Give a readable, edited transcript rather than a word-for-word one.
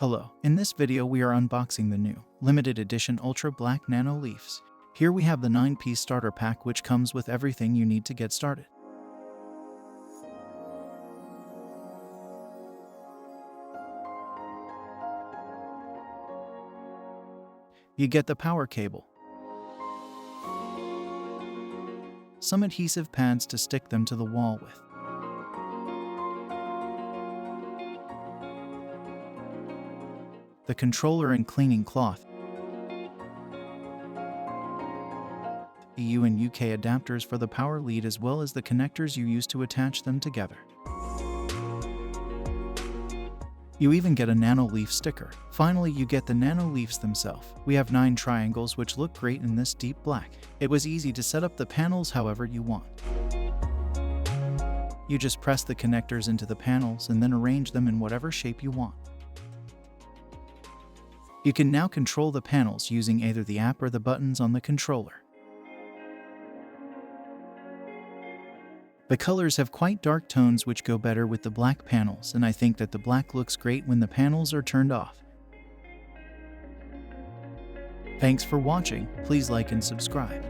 Hello, in this video we are unboxing the new, limited edition Ultra Black NanoLeafs. Here we have the 9-piece starter pack which comes with everything you need to get started. You get the power cable, some adhesive pads to stick them to the wall with, the controller and cleaning cloth, EU and UK adapters for the power lead as well as the connectors you use to attach them together. You even get a NanoLeaf sticker. Finally, you get the NanoLeafs themselves. We have 9 triangles which look great in this deep black. It was easy to set up the panels however you want. You just press the connectors into the panels and then arrange them in whatever shape you want. You can now control the panels using either the app or the buttons on the controller. The colors have quite dark tones which go better with the black panels, and I think that the black looks great when the panels are turned off. Thanks for watching. Please like and subscribe.